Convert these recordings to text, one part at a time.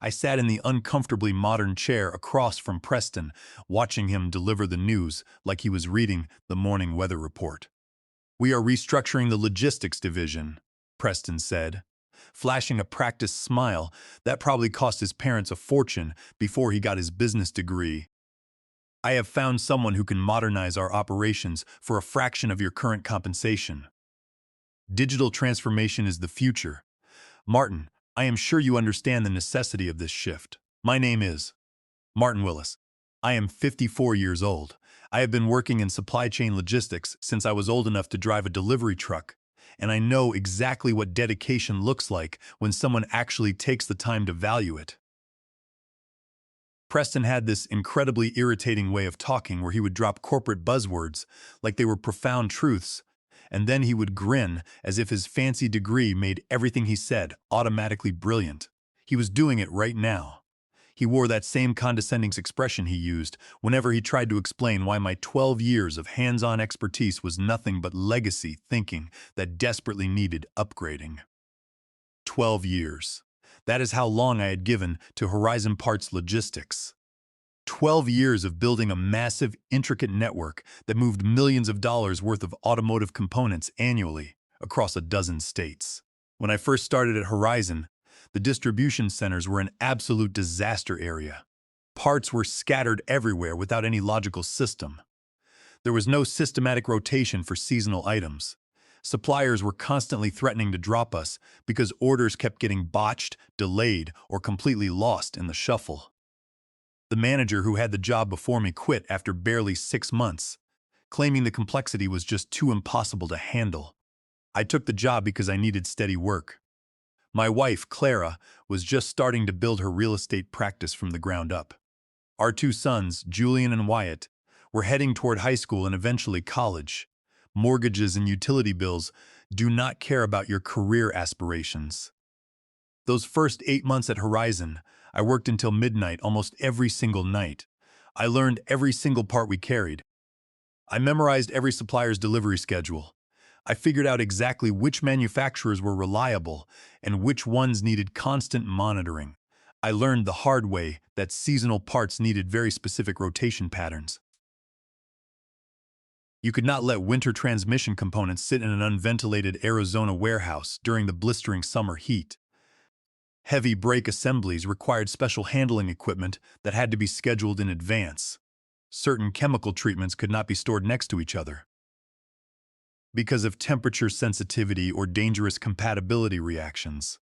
I sat in the uncomfortably modern chair across from Preston, watching him deliver the news like he was reading the morning weather report. "We are restructuring the logistics division," Preston said, flashing a practiced smile that probably cost his parents a fortune before he got his business degree. "I have found someone who can modernize our operations for a fraction of your current compensation. Digital transformation is the future. Martin, I am sure you understand the necessity of this shift. My name is Martin Willis. I am 54 years old. I have been working in supply chain logistics since I was old enough to drive a delivery truck, and I know exactly what dedication looks like when someone actually takes the time to value it." Preston had this incredibly irritating way of talking where he would drop corporate buzzwords like they were profound truths, and then he would grin as if his fancy degree made everything he said automatically brilliant. He was doing it right now. He wore that same condescending expression he used whenever he tried to explain why my 12 years of hands-on expertise was nothing but legacy thinking that desperately needed upgrading. 12 years. That is how long I had given to Horizon Parts Logistics. 12 years of building a massive, intricate network that moved millions of dollars worth of automotive components annually across a dozen states. When I first started at Horizon, the distribution centers were an absolute disaster area. Parts were scattered everywhere without any logical system. There was no systematic rotation for seasonal items. Suppliers were constantly threatening to drop us because orders kept getting botched, delayed, or completely lost in the shuffle. The manager who had the job before me quit after barely 6 months, claiming the complexity was just too impossible to handle. I took the job because I needed steady work. My wife, Clara, was just starting to build her real estate practice from the ground up. Our 2 sons, Julian and Wyatt, were heading toward high school and eventually college. Mortgages and utility bills do not care about your career aspirations. Those first 8 months at Horizon, I worked until midnight almost every single night. I learned every single part we carried. I memorized every supplier's delivery schedule. I figured out exactly which manufacturers were reliable and which ones needed constant monitoring. I learned the hard way that seasonal parts needed very specific rotation patterns. You could not let winter transmission components sit in an unventilated Arizona warehouse during the blistering summer heat. Heavy brake assemblies required special handling equipment that had to be scheduled in advance. Certain chemical treatments could not be stored next to each other because of temperature sensitivity or dangerous compatibility reactions.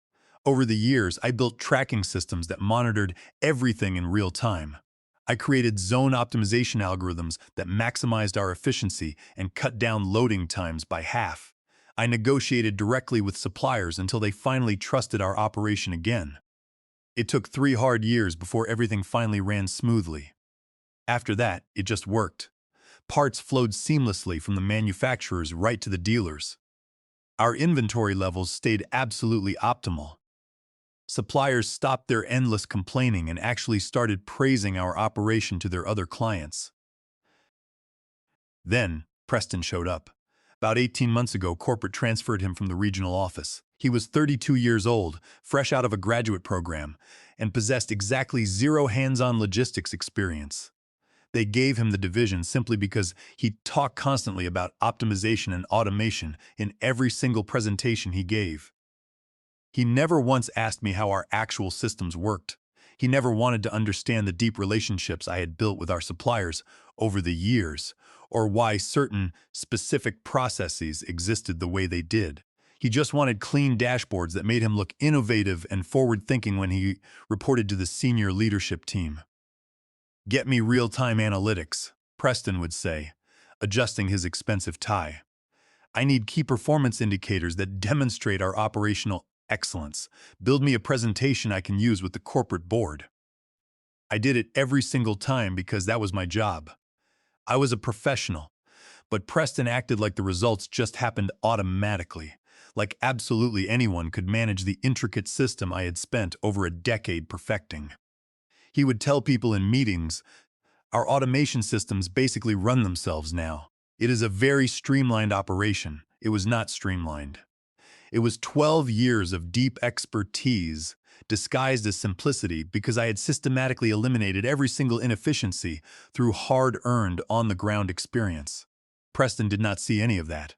Over the years, I built tracking systems that monitored everything in real time. I created zone optimization algorithms that maximized our efficiency and cut down loading times by half. I negotiated directly with suppliers until they finally trusted our operation again. It took 3 hard years before everything finally ran smoothly. After that, it just worked. Parts flowed seamlessly from the manufacturers right to the dealers. Our inventory levels stayed absolutely optimal. Suppliers stopped their endless complaining and actually started praising our operation to their other clients. Then, Preston showed up. About 18 months ago, corporate transferred him from the regional office. He was 32 years old, fresh out of a graduate program, and possessed exactly 0 hands-on logistics experience. They gave him the division simply because he talked constantly about optimization and automation in every single presentation he gave. He never once asked me how our actual systems worked. He never wanted to understand the deep relationships I had built with our suppliers over the years, or why certain specific processes existed the way they did. He just wanted clean dashboards that made him look innovative and forward-thinking when he reported to the senior leadership team. "Get me real-time analytics," Preston would say, adjusting his expensive tie. "I need key performance indicators that demonstrate our operational excellence. Build me a presentation I can use with the corporate board." I did it every single time because that was my job. I was a professional, but Preston acted like the results just happened automatically, like absolutely anyone could manage the intricate system I had spent over a decade perfecting. He would tell people in meetings, "Our automation systems basically run themselves now. It is a very streamlined operation." It was not streamlined. It was 12 years of deep expertise, disguised as simplicity because I had systematically eliminated every single inefficiency through hard-earned, on-the-ground experience. Preston did not see any of that.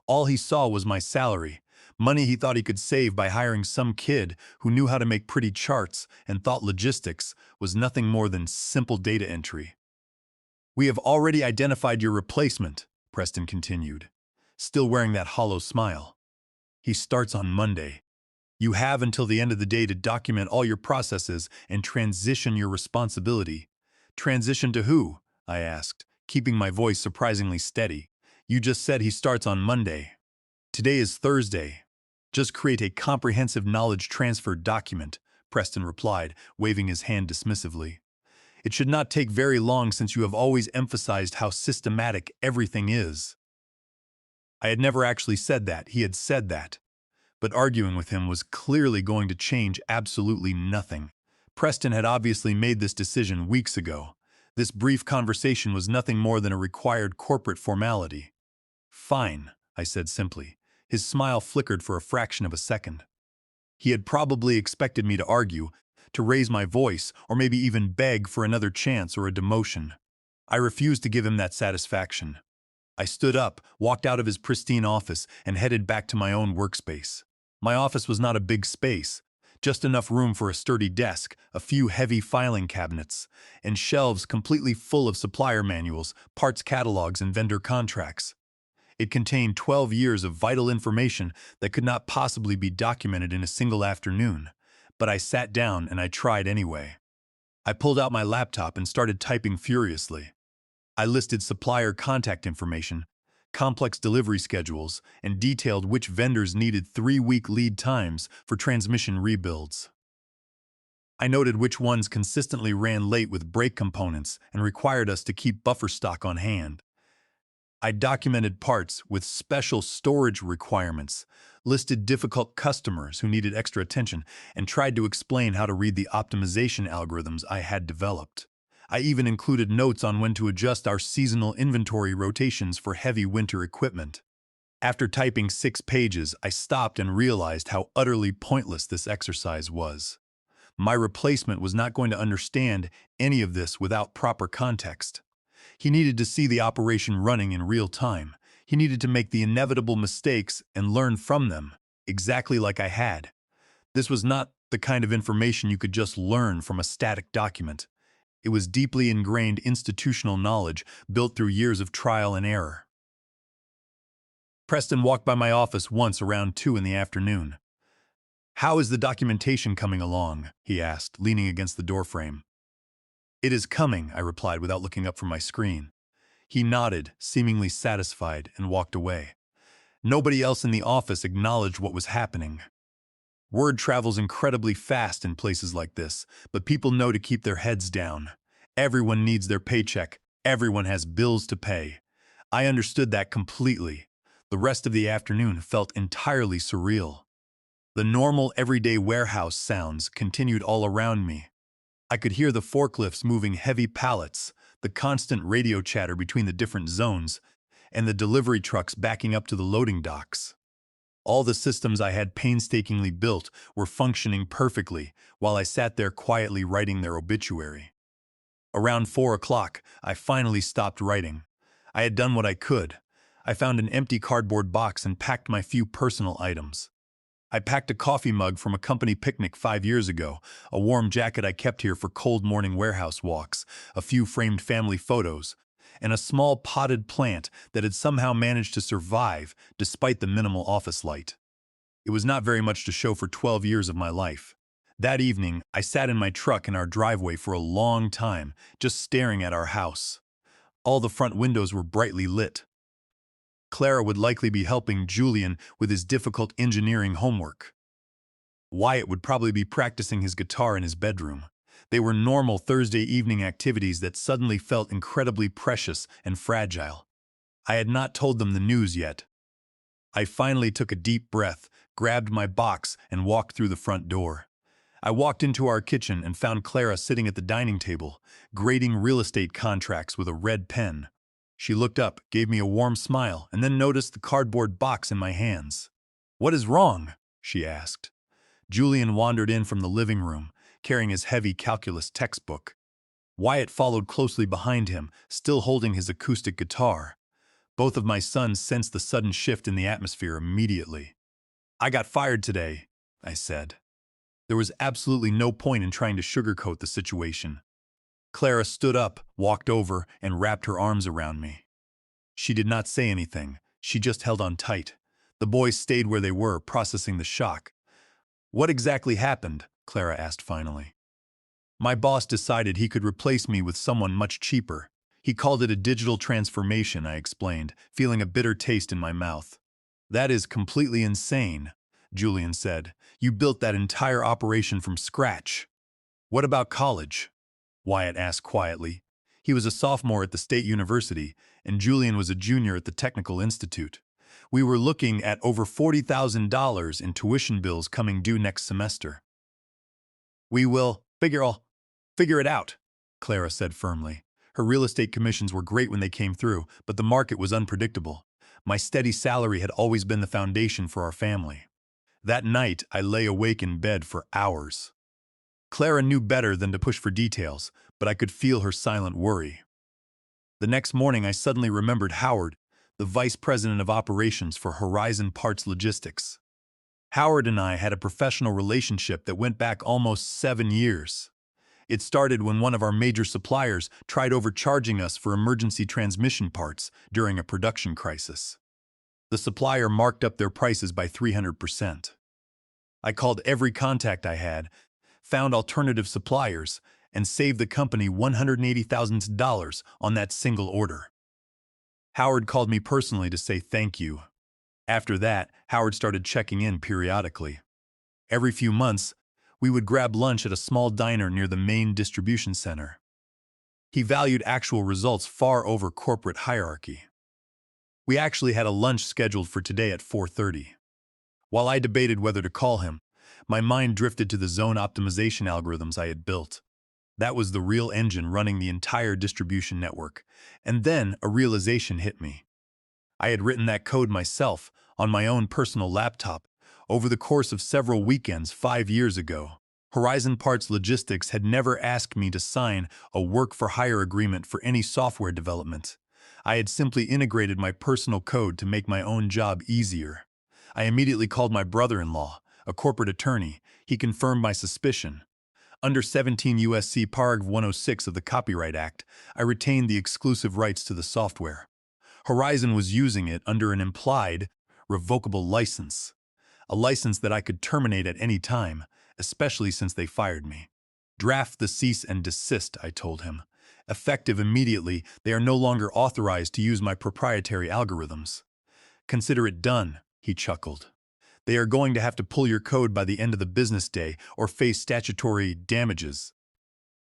All he saw was my salary, money he thought he could save by hiring some kid who knew how to make pretty charts and thought logistics was nothing more than simple data entry. "We have already identified your replacement," Preston continued, still wearing that hollow smile. "He starts on Monday. You have until the end of the day to document all your processes and transition your responsibility." "Transition to who?" I asked, keeping my voice surprisingly steady. "You just said he starts on Monday. Today is Thursday. Just create a comprehensive knowledge transfer document," Preston replied, waving his hand dismissively. "It should not take very long since you have always emphasized how systematic everything is." I had never actually said that. He had said that. But arguing with him was clearly going to change absolutely nothing. Preston had obviously made this decision weeks ago. This brief conversation was nothing more than a required corporate formality. "Fine," I said simply. His smile flickered for a fraction of a second. He had probably expected me to argue, to raise my voice, or maybe even beg for another chance or a demotion. I refused to give him that satisfaction. I stood up, walked out of his pristine office, and headed back to my own workspace. My office was not a big space, just enough room for a sturdy desk, a few heavy filing cabinets, and shelves completely full of supplier manuals, parts catalogs, and vendor contracts. It contained 12 years of vital information that could not possibly be documented in a single afternoon, but I sat down and I tried anyway. I pulled out my laptop and started typing furiously. I listed supplier contact information, complex delivery schedules, and detailed which vendors needed 3-week lead times for transmission rebuilds. I noted which ones consistently ran late with brake components and required us to keep buffer stock on hand. I documented parts with special storage requirements, listed difficult customers who needed extra attention, and tried to explain how to read the optimization algorithms I had developed. I even included notes on when to adjust our seasonal inventory rotations for heavy winter equipment. After typing 6 pages, I stopped and realized how utterly pointless this exercise was. My replacement was not going to understand any of this without proper context. He needed to see the operation running in real time. He needed to make the inevitable mistakes and learn from them, exactly like I had. This was not the kind of information you could just learn from a static document. It was deeply ingrained institutional knowledge built through years of trial and error. Preston walked by my office once around 2 in the afternoon. "How is the documentation coming along?" he asked, leaning against the doorframe. "It is coming," I replied without looking up from my screen. He nodded, seemingly satisfied, and walked away. Nobody else in the office acknowledged what was happening. Word travels incredibly fast in places like this, but people know to keep their heads down. Everyone needs their paycheck. Everyone has bills to pay. I understood that completely. The rest of the afternoon felt entirely surreal. The normal, everyday warehouse sounds continued all around me. I could hear the forklifts moving heavy pallets, the constant radio chatter between the different zones, and the delivery trucks backing up to the loading docks. All the systems I had painstakingly built were functioning perfectly while I sat there quietly writing their obituary. Around 4 o'clock, I finally stopped writing. I had done what I could. I found an empty cardboard box and packed my few personal items. I packed a coffee mug from a company picnic 5 years ago, a warm jacket I kept here for cold morning warehouse walks, a few framed family photos, and a small potted plant that had somehow managed to survive despite the minimal office light. It was not very much to show for 12 years of my life. That evening, I sat in my truck in our driveway for a long time, just staring at our house. All the front windows were brightly lit. Clara would likely be helping Julian with his difficult engineering homework. Wyatt would probably be practicing his guitar in his bedroom. They were normal Thursday evening activities that suddenly felt incredibly precious and fragile. I had not told them the news yet. I finally took a deep breath, grabbed my box, and walked through the front door. I walked into our kitchen and found Clara sitting at the dining table, grading real estate contracts with a red pen. She looked up, gave me a warm smile, and then noticed the cardboard box in my hands. "What is wrong?" she asked. Julian wandered in from the living room, carrying his heavy calculus textbook. Wyatt followed closely behind him, still holding his acoustic guitar. Both of my sons sensed the sudden shift in the atmosphere immediately. "I got fired today," I said. There was absolutely no point in trying to sugarcoat the situation. Clara stood up, walked over, and wrapped her arms around me. She did not say anything. She just held on tight. The boys stayed where they were, processing the shock. "What exactly happened?" Clara asked finally. "My boss decided he could replace me with someone much cheaper. He called it a digital transformation," I explained, feeling a bitter taste in my mouth. "That is completely insane," Julian said. "You built that entire operation from scratch." "What about college?" Wyatt asked quietly. He was a sophomore at the state university, and Julian was a junior at the technical institute. We were looking at over $40,000 in tuition bills coming due next semester. "We will figure it out," Clara said firmly. Her real estate commissions were great when they came through, but the market was unpredictable. My steady salary had always been the foundation for our family. That night, I lay awake in bed for hours. Clara knew better than to push for details, but I could feel her silent worry. The next morning, I suddenly remembered Howard, the vice president of operations for Horizon Parts Logistics. Howard and I had a professional relationship that went back almost 7 years. It started when one of our major suppliers tried overcharging us for emergency transmission parts during a production crisis. The supplier marked up their prices by 300%. I called every contact I had, found alternative suppliers, and saved the company $180,000 on that single order. Howard called me personally to say thank you. After that, Howard started checking in periodically. Every few months, we would grab lunch at a small diner near the main distribution center. He valued actual results far over corporate hierarchy. We actually had a lunch scheduled for today at 4:30. While I debated whether to call him, my mind drifted to the zone optimization algorithms I had built. That was the real engine running the entire distribution network. And then a realization hit me. I had written that code myself, on my own personal laptop, over the course of several weekends 5 years ago. Horizon Parts Logistics had never asked me to sign a work-for-hire agreement for any software development. I had simply integrated my personal code to make my own job easier. I immediately called my brother-in-law, a corporate attorney. He confirmed my suspicion. Under 17 U.S.C. Paragraph 106 of the Copyright Act, I retained the exclusive rights to the software. Horizon was using it under an implied, revocable license, a license that I could terminate at any time, especially since they fired me. "Draft the cease and desist," I told him. "Effective immediately, they are no longer authorized to use my proprietary algorithms." "Consider it done," he chuckled. "They are going to have to pull your code by the end of the business day or face statutory damages."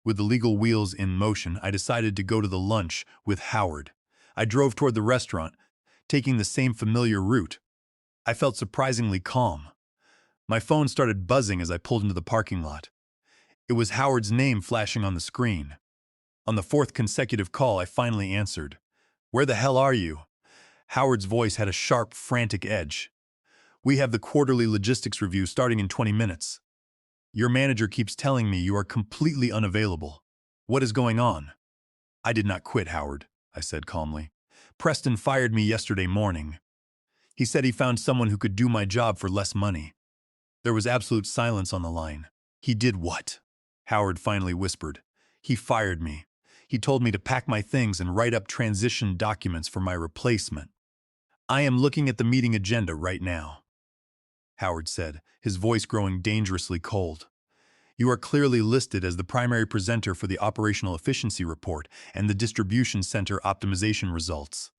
With the legal wheels in motion, I decided to go to the lunch with Howard. I drove toward the restaurant, taking the same familiar route. I felt surprisingly calm. My phone started buzzing as I pulled into the parking lot. It was Howard's name flashing on the screen. On the 4th consecutive call, I finally answered. "Where the hell are you?" Howard's voice had a sharp, frantic edge. "We have the quarterly logistics review starting in 20 minutes. Your manager keeps telling me you are completely unavailable. What is going on?" "I did not quit, Howard," I said calmly. "Preston fired me yesterday morning. He said he found someone who could do my job for less money." There was absolute silence on the line. "He did what?" Howard finally whispered. "He fired me. He told me to pack my things and write up transition documents for my replacement. I am looking at the meeting agenda right now," Howard said, his voice growing dangerously cold. "You are clearly listed as the primary presenter for the operational efficiency report and the distribution center optimization results.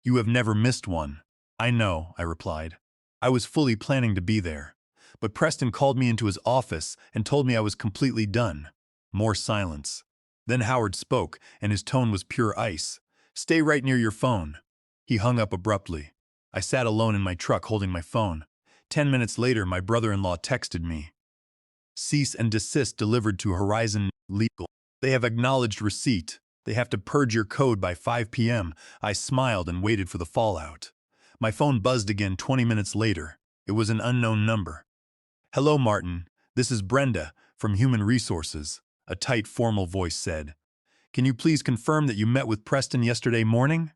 You have never missed one." "I know," I replied. "I was fully planning to be there. But Preston called me into his office and told me I was completely done." More silence. Then Howard spoke, and his tone was pure ice. "Stay right near your phone." He hung up abruptly. I sat alone in my truck holding my phone. 10 minutes later, my brother-in-law texted me. "Cease and desist delivered to Horizon Legal. They have acknowledged receipt. They have to purge your code by 5 p.m. I smiled and waited for the fallout. My phone buzzed again 20 minutes later. It was an unknown number. "Hello, Martin. This is Brenda from Human Resources," a tight, formal voice said. "Can you please confirm that you met with Preston yesterday morning?"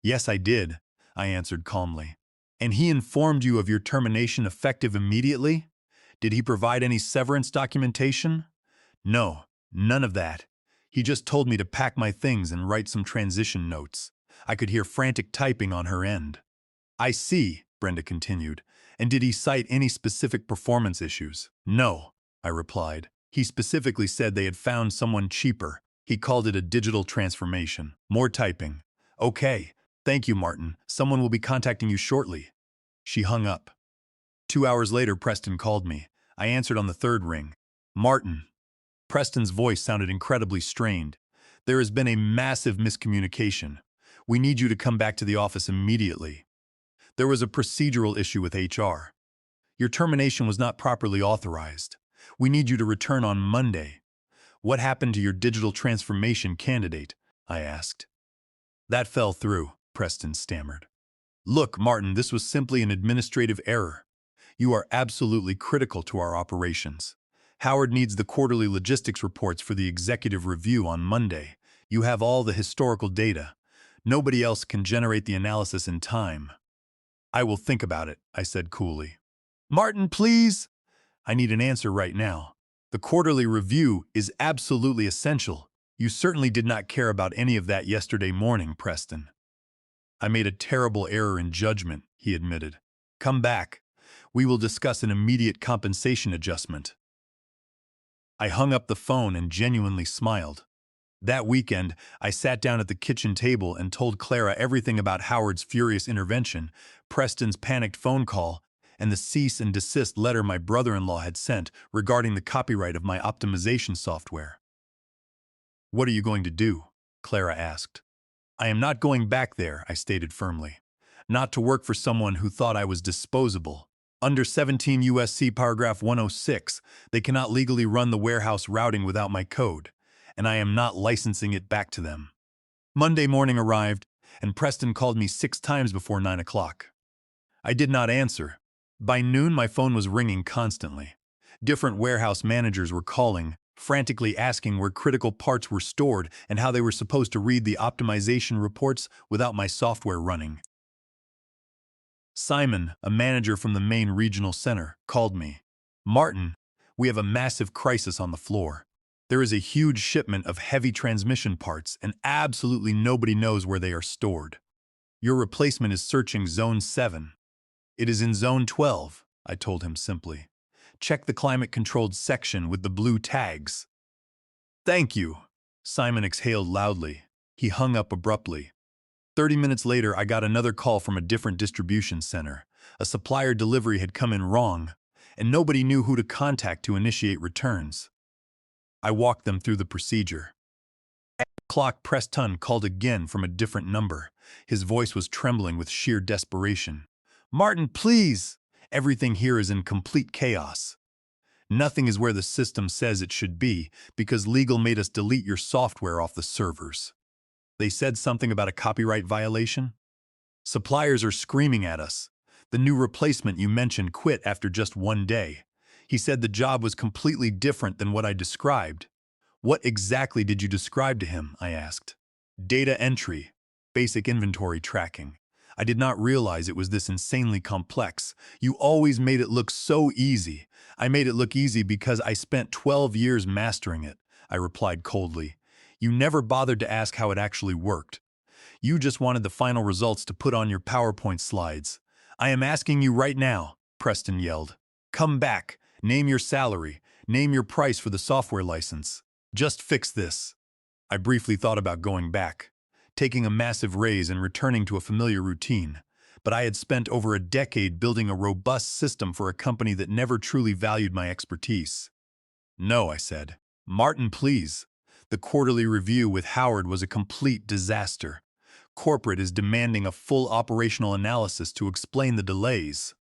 "Yes, I did," I answered calmly. "And he informed you of your termination effective immediately? Did he provide any severance documentation?" "No, none of that. He just told me to pack my things and write some transition notes." I could hear frantic typing on her end. "I see," Brenda continued. "And did he cite any specific performance issues?" "No," I replied. "He specifically said they had found someone cheaper. He called it a digital transformation." More typing. "Okay. Thank you, Martin. Someone will be contacting you shortly." She hung up. 2 hours later, Preston called me. I answered on the third ring. "Martin." Preston's voice sounded incredibly strained. "There has been a massive miscommunication. We need you to come back to the office immediately. There was a procedural issue with HR. Your termination was not properly authorized. We need you to return on Monday." "What happened to your digital transformation candidate?" I asked. "That fell through," Preston stammered. "Look, Martin, this was simply an administrative error. You are absolutely critical to our operations. Howard needs the quarterly logistics reports for the executive review on Monday. You have all the historical data. Nobody else can generate the analysis in time." "I will think about it," I said coolly. "Martin, please!" "I need an answer right now. The quarterly review is absolutely essential. You certainly did not care about any of that yesterday morning, Preston." "I made a terrible error in judgment," he admitted. "Come back. We will discuss an immediate compensation adjustment." I hung up the phone and genuinely smiled. That weekend, I sat down at the kitchen table and told Clara everything about Howard's furious intervention, Preston's panicked phone call, and the cease and desist letter my brother-in-law had sent regarding the copyright of my optimization software. "What are you going to do?" Clara asked. "I am not going back there," I stated firmly. "Not to work for someone who thought I was disposable. Under 17 U.S.C. paragraph 106, they cannot legally run the warehouse routing without my code, and I am not licensing it back to them." Monday morning arrived, and Preston called me 6 times before 9 o'clock. I did not answer. By noon, my phone was ringing constantly. Different warehouse managers were calling, frantically asking where critical parts were stored and how they were supposed to read the optimization reports without my software running. Simon, a manager from the main regional center, called me. "Martin, we have a massive crisis on the floor. There is a huge shipment of heavy transmission parts and absolutely nobody knows where they are stored. Your replacement is searching Zone 7. "It is in Zone 12, I told him simply. "Check the climate-controlled section with the blue tags." "Thank you." Simon exhaled loudly. He hung up abruptly. 30 minutes later, I got another call from a different distribution center. A supplier delivery had come in wrong, and nobody knew who to contact to initiate returns. I walked them through the procedure. At 8 o'clock, Preston called again from a different number. His voice was trembling with sheer desperation. "Martin, please! Everything here is in complete chaos. Nothing is where the system says it should be because legal made us delete your software off the servers. They said something about a copyright violation. Suppliers are screaming at us. The new replacement you mentioned quit after just 1 day. He said the job was completely different than what I described." "What exactly did you describe to him?" I asked. "Data entry, basic inventory tracking. I did not realize it was this insanely complex. You always made it look so easy." "I made it look easy because I spent 12 years mastering it," I replied coldly. "You never bothered to ask how it actually worked. You just wanted the final results to put on your PowerPoint slides." "I am asking you right now," Preston yelled. "Come back, name your salary, name your price for the software license. Just fix this." I briefly thought about going back, taking a massive raise and returning to a familiar routine. But I had spent over a decade building a robust system for a company that never truly valued my expertise. "No," I said. "Martin, please. The quarterly review with Howard was a complete disaster. Corporate is demanding a full operational analysis to explain the delays."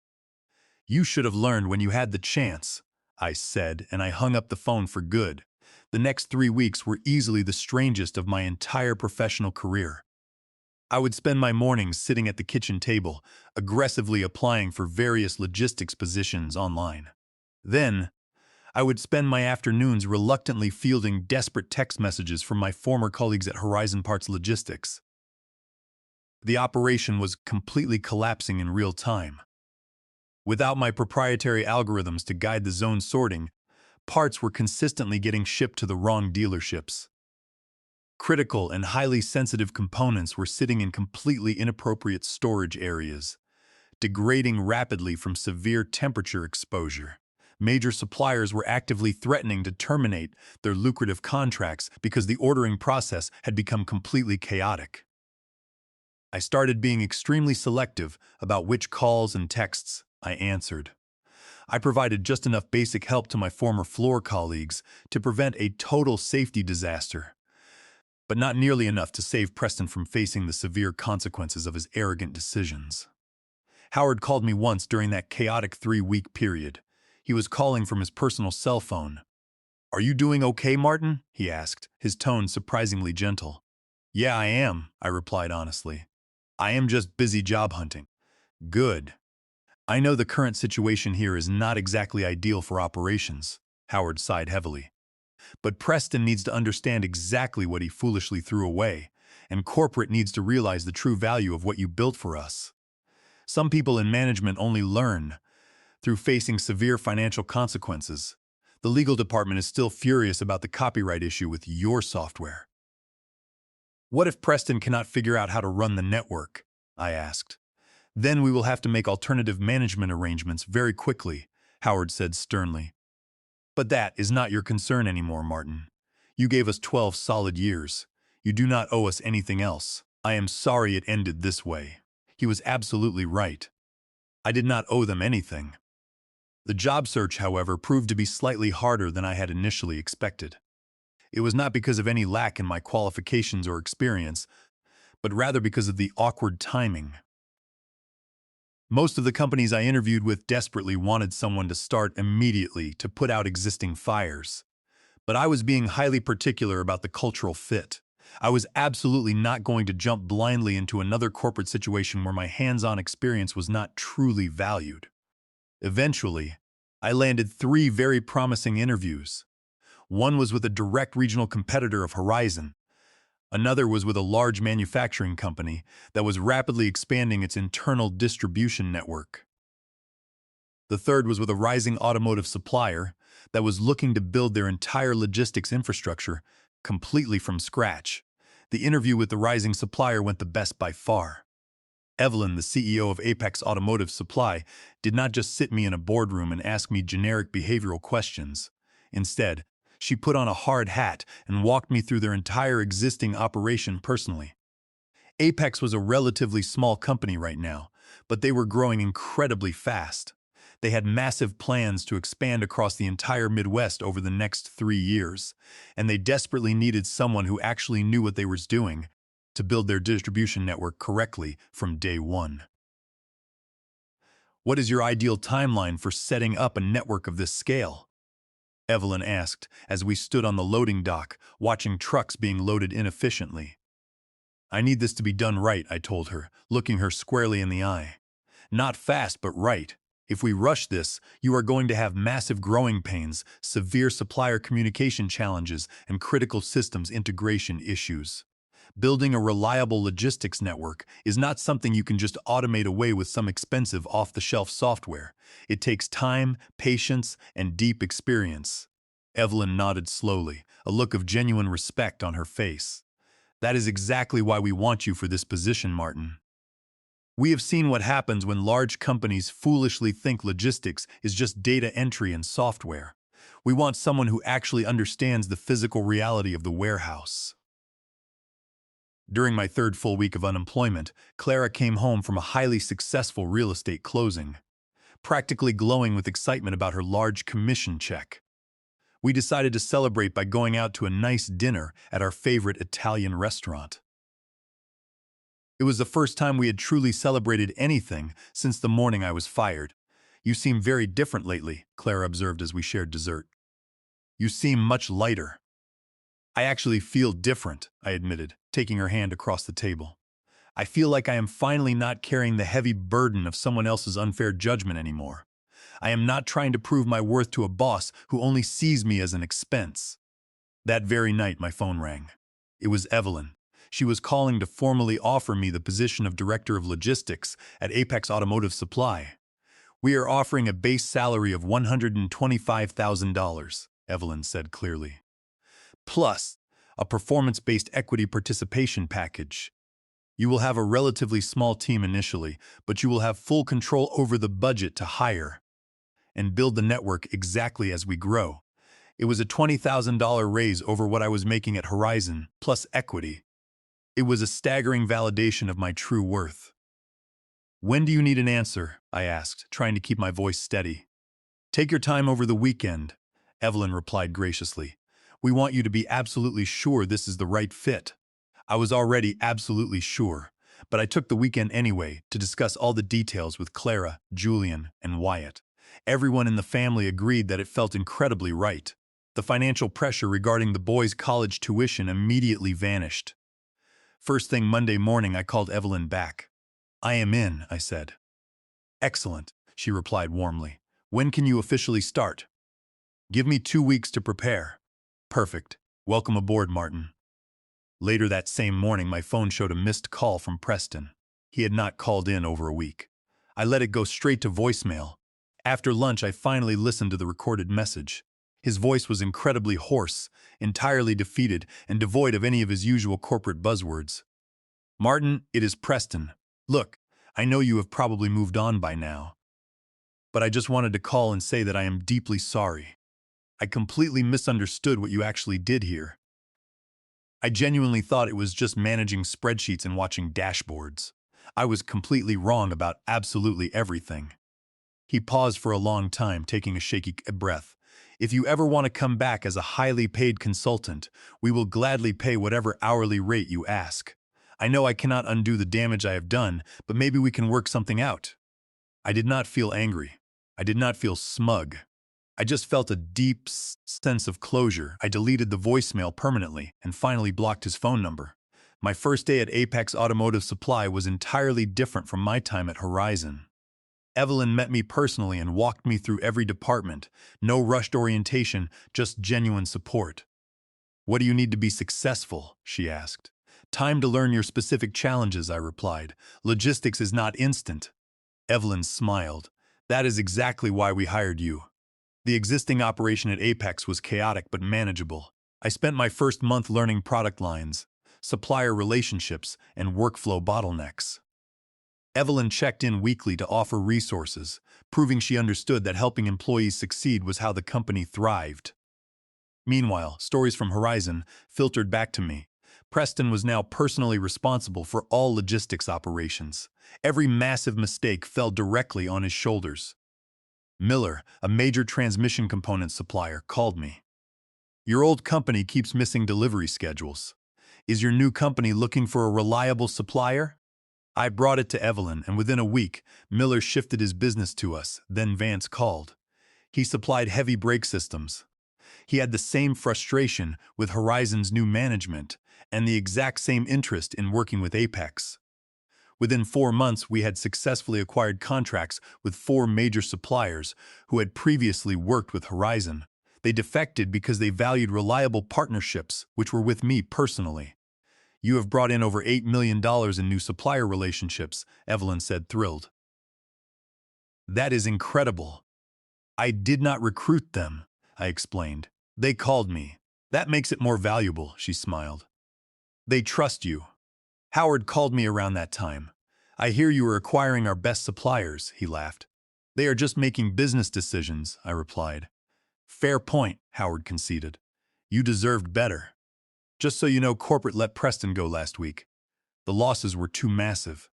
"You should have learned when you had the chance," I said, and I hung up the phone for good. The next 3 weeks were easily the strangest of my entire professional career. I would spend my mornings sitting at the kitchen table, aggressively applying for various logistics positions online. Then, I would spend my afternoons reluctantly fielding desperate text messages from my former colleagues at Horizon Parts Logistics. The operation was completely collapsing in real time. Without my proprietary algorithms to guide the zone sorting, parts were consistently getting shipped to the wrong dealerships. Critical and highly sensitive components were sitting in completely inappropriate storage areas, degrading rapidly from severe temperature exposure. Major suppliers were actively threatening to terminate their lucrative contracts because the ordering process had become completely chaotic. I started being extremely selective about which calls and texts I answered. I provided just enough basic help to my former floor colleagues to prevent a total safety disaster, but not nearly enough to save Preston from facing the severe consequences of his arrogant decisions. Howard called me once during that chaotic 3-week period. He was calling from his personal cell phone. "Are you doing okay, Martin?" he asked, his tone surprisingly gentle. "Yeah, I am," I replied honestly. "I am just busy job hunting." "Good. I know the current situation here is not exactly ideal for operations," Howard sighed heavily. "But Preston needs to understand exactly what he foolishly threw away, and corporate needs to realize the true value of what you built for us. Some people in management only learn through facing severe financial consequences. The legal department is still furious about the copyright issue with your software." "What if Preston cannot figure out how to run the network?" I asked. "Then we will have to make alternative management arrangements very quickly," Howard said sternly. "But that is not your concern anymore, Martin. You gave us 12 solid years. You do not owe us anything else. I am sorry it ended this way." He was absolutely right. I did not owe them anything. The job search, however, proved to be slightly harder than I had initially expected. It was not because of any lack in my qualifications or experience, but rather because of the awkward timing. Most of the companies I interviewed with desperately wanted someone to start immediately to put out existing fires. But I was being highly particular about the cultural fit. I was absolutely not going to jump blindly into another corporate situation where my hands-on experience was not truly valued. Eventually, I landed 3 very promising interviews. One was with a direct regional competitor of Horizon. Another was with a large manufacturing company that was rapidly expanding its internal distribution network. The third was with a rising automotive supplier that was looking to build their entire logistics infrastructure completely from scratch. The interview with the rising supplier went the best by far. Evelyn, the CEO of Apex Automotive Supply, did not just sit me in a boardroom and ask me generic behavioral questions. Instead, she put on a hard hat and walked me through their entire existing operation personally. Apex was a relatively small company right now, but they were growing incredibly fast. They had massive plans to expand across the entire Midwest over the next 3 years, and they desperately needed someone who actually knew what they were doing to build their distribution network correctly from day one. "What is your ideal timeline for setting up a network of this scale?" Evelyn asked as we stood on the loading dock, watching trucks being loaded inefficiently. "I need this to be done right," I told her, looking her squarely in the eye. "Not fast, but right. If we rush this, you are going to have massive growing pains, severe supplier communication challenges, and critical systems integration issues. Building a reliable logistics network is not something you can just automate away with some expensive off-the-shelf software. It takes time, patience, and deep experience." Evelyn nodded slowly, a look of genuine respect on her face. "That is exactly why we want you for this position, Martin. We have seen what happens when large companies foolishly think logistics is just data entry and software. We want someone who actually understands the physical reality of the warehouse." During my 3rd full week of unemployment, Clara came home from a highly successful real estate closing, practically glowing with excitement about her large commission check. We decided to celebrate by going out to a nice dinner at our favorite Italian restaurant. It was the first time we had truly celebrated anything since the morning I was fired. "You seem very different lately," Clara observed as we shared dessert. "You seem much lighter." "I actually feel different," I admitted, taking her hand across the table. I feel like I am finally not carrying the heavy burden of someone else's unfair judgment anymore. I am not trying to prove my worth to a boss who only sees me as an expense. That very night, my phone rang. It was Evelyn. She was calling to formally offer me the position of Director of Logistics at Apex Automotive Supply. We are offering a base salary of $125,000, Evelyn said clearly. Plus, a performance-based equity participation package. You will have a relatively small team initially, but you will have full control over the budget to hire and build the network exactly as we grow. It was a $20,000 raise over what I was making at Horizon, plus equity. It was a staggering validation of my true worth. When do you need an answer? I asked, trying to keep my voice steady. Take your time over the weekend, Evelyn replied graciously. We want you to be absolutely sure this is the right fit. I was already absolutely sure, but I took the weekend anyway to discuss all the details with Clara, Julian, and Wyatt. Everyone in the family agreed that it felt incredibly right. The financial pressure regarding the boys' college tuition immediately vanished. First thing Monday morning, I called Evelyn back. I am in, I said. Excellent, she replied warmly. When can you officially start? Give me 2 weeks to prepare. Perfect. Welcome aboard, Martin. Later that same morning, my phone showed a missed call from Preston. He had not called in over a week. I let it go straight to voicemail. After lunch, I finally listened to the recorded message. His voice was incredibly hoarse, entirely defeated, and devoid of any of his usual corporate buzzwords. Martin, it is Preston. Look, I know you have probably moved on by now, but I just wanted to call and say that I am deeply sorry. I completely misunderstood what you actually did here. I genuinely thought it was just managing spreadsheets and watching dashboards. I was completely wrong about absolutely everything. He paused for a long time, taking a shaky breath. If you ever want to come back as a highly paid consultant, we will gladly pay whatever hourly rate you ask. I know I cannot undo the damage I have done, but maybe we can work something out. I did not feel angry. I did not feel smug. I just felt a deep sense of closure. I deleted the voicemail permanently and finally blocked his phone number. My first day at Apex Automotive Supply was entirely different from my time at Horizon. Evelyn met me personally and walked me through every department. No rushed orientation, just genuine support. What do you need to be successful? She asked. Time to learn your specific challenges, I replied. Logistics is not instant. Evelyn smiled. That is exactly why we hired you. The existing operation at Apex was chaotic but manageable. I spent my first month learning product lines, supplier relationships, and workflow bottlenecks. Evelyn checked in weekly to offer resources, proving she understood that helping employees succeed was how the company thrived. Meanwhile, stories from Horizon filtered back to me. Preston was now personally responsible for all logistics operations. Every massive mistake fell directly on his shoulders. Miller, a major transmission component supplier, called me. Your old company keeps missing delivery schedules. Is your new company looking for a reliable supplier? I brought it to Evelyn, and within a week, Miller shifted his business to us. Then Vance called. He supplied heavy brake systems. He had the same frustration with Horizon's new management and the exact same interest in working with Apex. Within 4 months, we had successfully acquired contracts with 4 major suppliers who had previously worked with Horizon. They defected because they valued reliable partnerships, which were with me personally. You have brought in over $8 million in new supplier relationships, Evelyn said, thrilled. That is incredible. I did not recruit them, I explained. They called me. That makes it more valuable, she smiled. They trust you. Howard called me around that time. I hear you are acquiring our best suppliers, he laughed. They are just making business decisions, I replied. Fair point, Howard conceded. You deserved better. Just so you know, corporate let Preston go last week. The losses were too massive.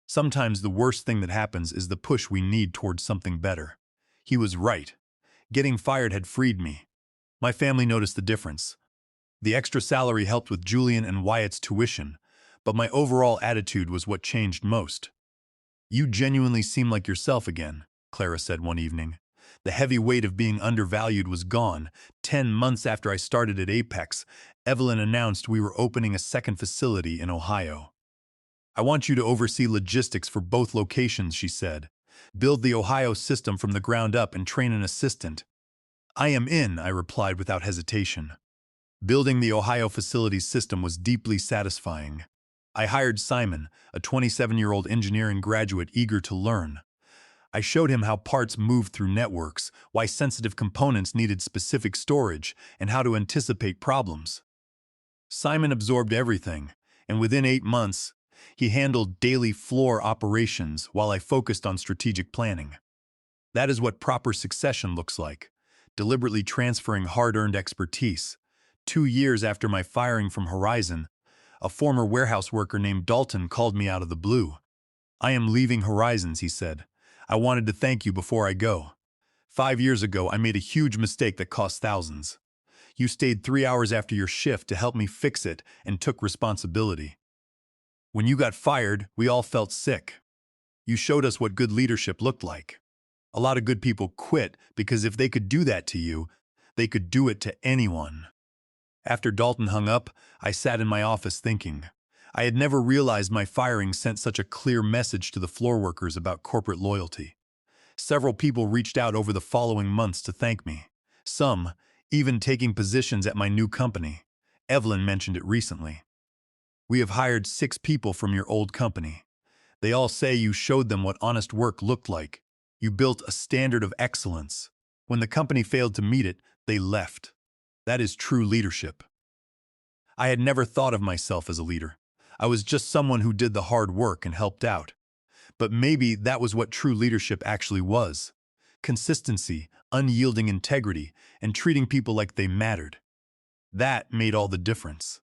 Sometimes the worst thing that happens is the push we need towards something better. He was right. Getting fired had freed me. My family noticed the difference. The extra salary helped with Julian and Wyatt's tuition, but my overall attitude was what changed most. You genuinely seem like yourself again, Clara said one evening. The heavy weight of being undervalued was gone. 10 months after I started at Apex, Evelyn announced we were opening a second facility in Ohio. I want you to oversee logistics for both locations, she said. Build the Ohio system from the ground up and train an assistant. I am in, I replied without hesitation. Building the Ohio facilities system was deeply satisfying. I hired Simon, a 27-year-old engineering graduate eager to learn. I showed him how parts moved through networks, why sensitive components needed specific storage, and how to anticipate problems. Simon absorbed everything, and within 8 months, he handled daily floor operations while I focused on strategic planning. That is what proper succession looks like, deliberately transferring hard-earned expertise. 2 years after my firing from Horizon, a former warehouse worker named Dalton called me out of the blue. I am leaving Horizons, he said. I wanted to thank you before I go. 5 years ago, I made a huge mistake that cost thousands. You stayed 3 hours after your shift to help me fix it and took responsibility. When you got fired, we all felt sick. You showed us what good leadership looked like. A lot of good people quit because if they could do that to you, they could do it to anyone. After Dalton hung up, I sat in my office thinking. I had never realized my firing sent such a clear message to the floor workers about corporate loyalty. Several people reached out over the following months to thank me. Some, even taking positions at my new company. Evelyn mentioned it recently. We have hired 6 people from your old company. They all say you showed them what honest work looked like. You built a standard of excellence. When the company failed to meet it, they left. That is true leadership. I had never thought of myself as a leader. I was just someone who did the hard work and helped out. But maybe that was what true leadership actually was. Consistency, unyielding integrity, and treating people like they mattered. That made all the difference.